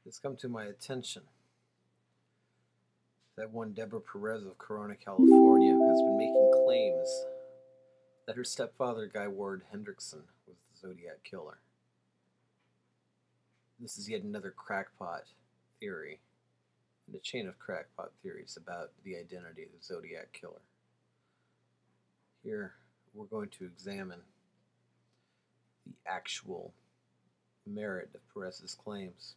It's come to my attention that one Deborah Perez of Corona, California, has been making claims that her stepfather, Guy Ward Hendrickson, was the Zodiac Killer. This is yet another crackpot theory in a chain of crackpot theories about the identity of the Zodiac Killer. Here, we're going to examine the actual merit of Perez's claims.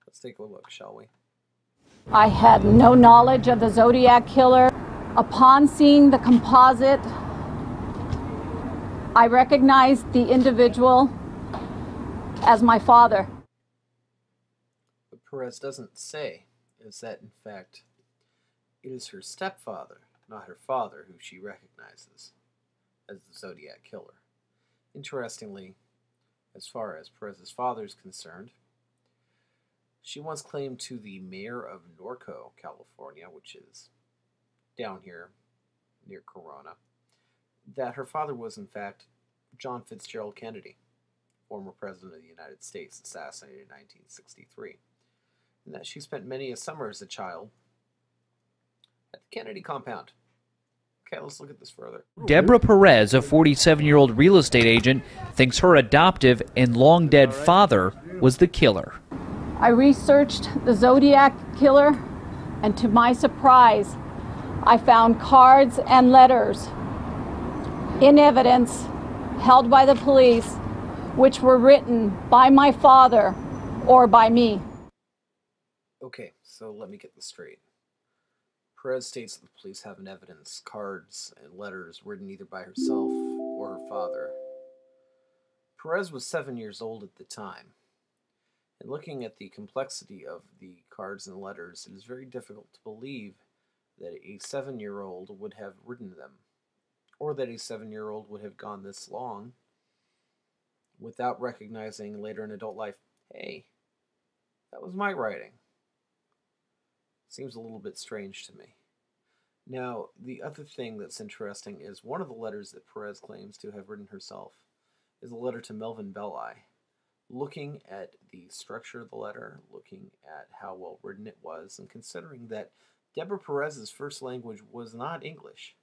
Let's take a look, shall we? I had no knowledge of the Zodiac Killer. Upon seeing the composite, I recognized the individual as my father. What Perez doesn't say is that, in fact, it is her stepfather, not her father, who she recognizes as the Zodiac Killer. Interestingly, as far as Perez's father is concerned, she once claimed to the mayor of Norco, California, which is down here near Corona, that her father was, in fact, John Fitzgerald Kennedy, former president of the United States, assassinated in 1963, and that she spent many a summer as a child at the Kennedy compound. Okay, let's look at this further. Deborah Perez, a 47-year-old real estate agent, thinks her adoptive and long-dead father was the killer. I researched the Zodiac Killer, and to my surprise, I found cards and letters in evidence held by the police, which were written by my father or by me. Okay, so let me get this straight. Perez states that the police have in evidence cards and letters written either by herself or her father. Perez was 7 years old at the time, and looking at the complexity of the cards and letters, it is very difficult to believe that a 7-year-old would have written them, or that a 7-year-old would have gone this long without recognizing later in adult life, hey, that was my writing. Seems a little bit strange to me. Now, the other thing that's interesting is one of the letters that Perez claims to have written herself is a letter to Melvin Belli. Looking at the structure of the letter, looking at how well written it was, and considering that Deborah Perez's first language was not English,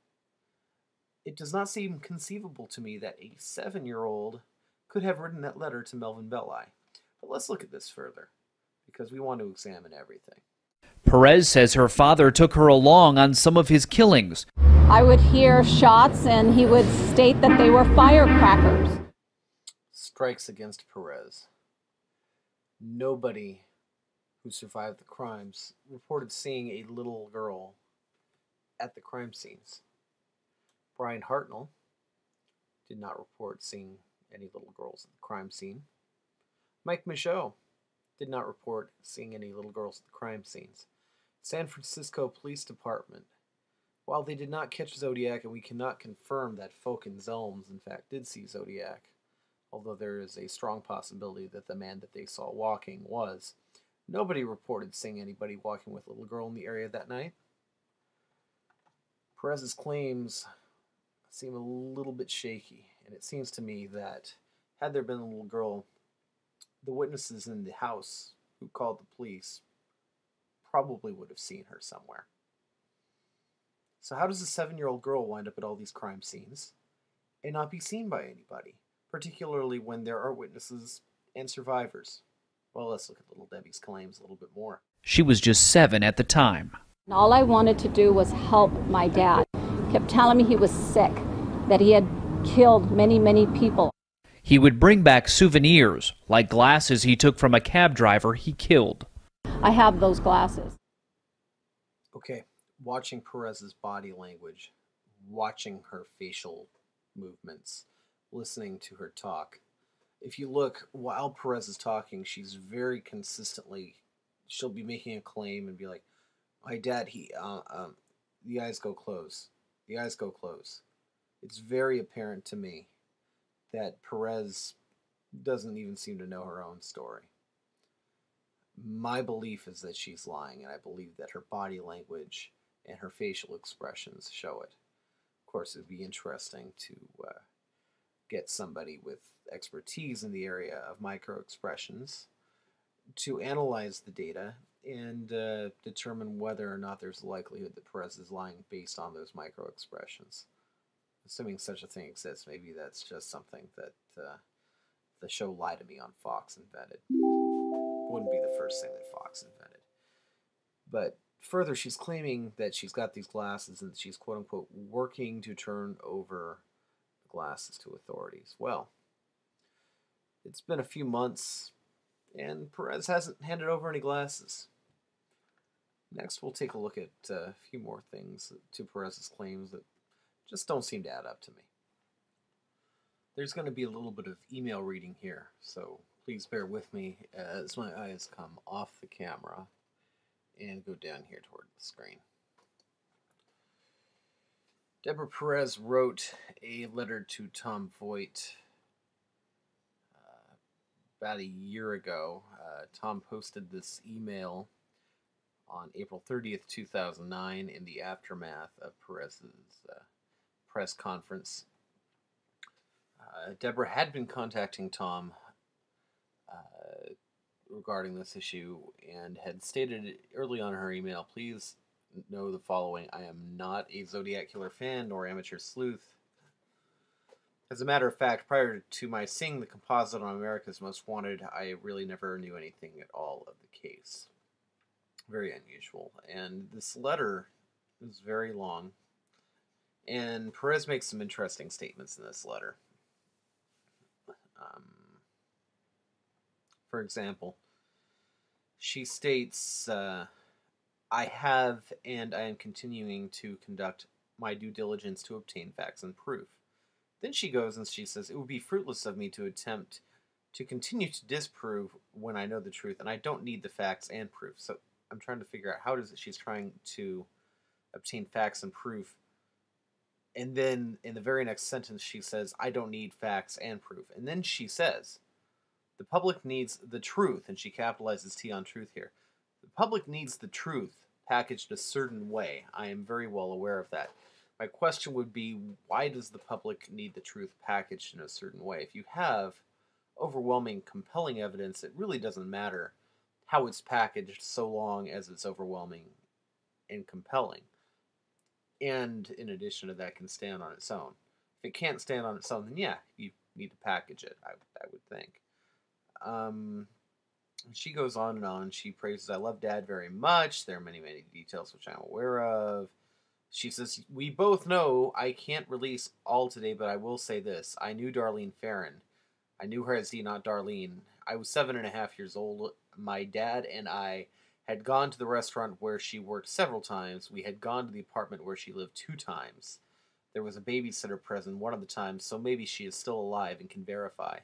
it does not seem conceivable to me that a 7-year-old could have written that letter to Melvin Belli. But let's look at this further, because we want to examine everything. Perez says her father took her along on some of his killings. I would hear shots, and he would state that they were firecrackers. Strikes against Perez. Nobody who survived the crimes reported seeing a little girl at the crime scenes. Brian Hartnell did not report seeing any little girls at the crime scene. Mike Michaud did not report seeing any little girls at the crime scenes. San Francisco Police Department, while they did not catch Zodiac, and we cannot confirm that Folk and Zelms, in fact, did see Zodiac, although there is a strong possibility that the man that they saw walking was, nobody reported seeing anybody walking with a little girl in the area that night. Perez's claims seem a little bit shaky, and it seems to me that had there been a little girl, the witnesses in the house who called the police probably would have seen her somewhere. So how does a 7-year-old girl wind up at all these crime scenes and not be seen by anybody, particularly when there are witnesses and survivors? Well, let's look at little Debbie's claims a little bit more. She was just 7 at the time. All I wanted to do was help my dad. He kept telling me he was sick, that he had killed many, many people. He would bring back souvenirs, like glasses he took from a cab driver he killed. I have those glasses. Okay, watching Perez's body language, watching her facial movements, listening to her talk. If you look, while Perez is talking, she's very consistently, she'll be making a claim and be like, my dad, the eyes go close. The eyes go close. It's very apparent to me that Perez doesn't even seem to know her own story. My belief is that she's lying, and I believe that her body language and her facial expressions show it. Of course, it would be interesting to get somebody with expertise in the area of microexpressions to analyze the data and determine whether or not there's a likelihood that Perez is lying based on those microexpressions. Assuming such a thing exists, maybe that's just something that the show Lie to Me on Fox invented. Wouldn't be the first thing that Fox invented. But further, she's claiming that she's got these glasses and she's quote-unquote working to turn over the glasses to authorities. Well, it's been a few months and Perez hasn't handed over any glasses. Next, we'll take a look at a few more things to Perez's claims that just don't seem to add up to me. There's going to be a little bit of email reading here, so please bear with me as my eyes come off the camera and go down here toward the screen. Deborah Perez wrote a letter to Tom Voigt about a year ago. Tom posted this email on April 30th, 2009 in the aftermath of Perez's press conference. Deborah had been contacting Tom regarding this issue and had stated early on in her email, please know the following, I am not a Zodiac Killer fan nor amateur sleuth. As a matter of fact, prior to my seeing the composite on America's Most Wanted, I really never knew anything at all of the case. Very unusual. And this letter is very long, and Perez makes some interesting statements in this letter. For example, she states, I have and I am continuing to conduct my due diligence to obtain facts and proof. Then she goes and she says, it would be fruitless of me to attempt to continue to disprove when I know the truth, and I don't need the facts and proof. So I'm trying to figure out how does it she's trying to obtain facts and proof. And then in the very next sentence she says, I don't need facts and proof. And then she says, the public needs the truth, and she capitalizes T on truth here. The public needs the truth packaged a certain way. I am very well aware of that. My question would be, why does the public need the truth packaged in a certain way? If you have overwhelming, compelling evidence, it really doesn't matter how it's packaged so long as it's overwhelming and compelling. And in addition to that, can stand on its own. If it can't stand on its own, then yeah, you need to package it, I would think. She goes on and on. She praises, I love Dad very much. There are many, many details which I'm aware of. She says, we both know I can't release all today, but I will say this. I knew Darlene Farron. I knew her as D, not Darlene. I was 7.5 years old. My dad and I had gone to the restaurant where she worked several times. We had gone to the apartment where she lived 2 times. There was a babysitter present one of the times, so maybe she is still alive and can verify.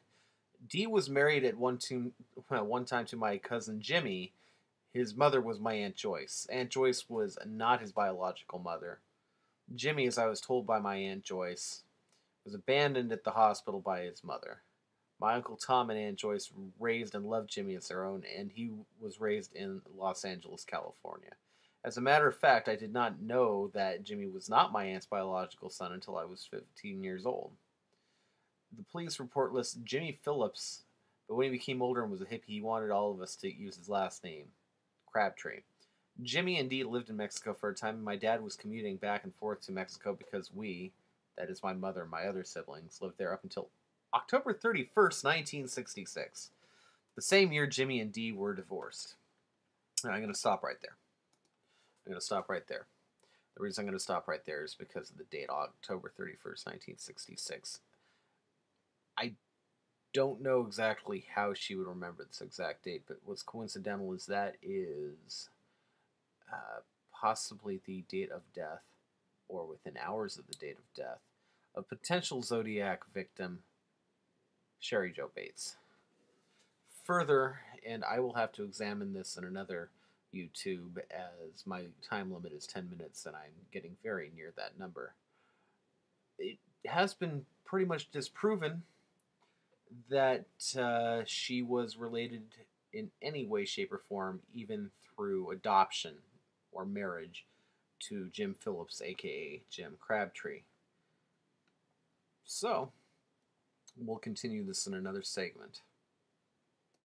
Dee was married at one time to my cousin Jimmy. His mother was my Aunt Joyce. Aunt Joyce was not his biological mother. Jimmy, as I was told by my Aunt Joyce, was abandoned at the hospital by his mother. My Uncle Tom and Aunt Joyce raised and loved Jimmy as their own, and he was raised in Los Angeles, California. As a matter of fact, I did not know that Jimmy was not my aunt's biological son until I was 15 years old. The police report lists Jimmy Phillips, but when he became older and was a hippie, he wanted all of us to use his last name, Crabtree. Jimmy indeed lived in Mexico for a time, and my dad was commuting back and forth to Mexico because we, that is my mother and my other siblings, lived there up until October 31st, 1966. The same year Jimmy and Dee were divorced. Now, I'm going to stop right there. The reason I'm going to stop right there is because of the date, October 31st, 1966. I don't know exactly how she would remember this exact date, but what's coincidental is that is possibly the date of death, or within hours of the date of death, of potential Zodiac victim Sherry Jo Bates. Further, and I will have to examine this in another YouTube as my time limit is 10 minutes and I'm getting very near that number. It has been pretty much disproven that she was related in any way, shape, or form, even through adoption or marriage, to Jim Phillips, aka Jim Crabtree. So, We'll continue this in another segment.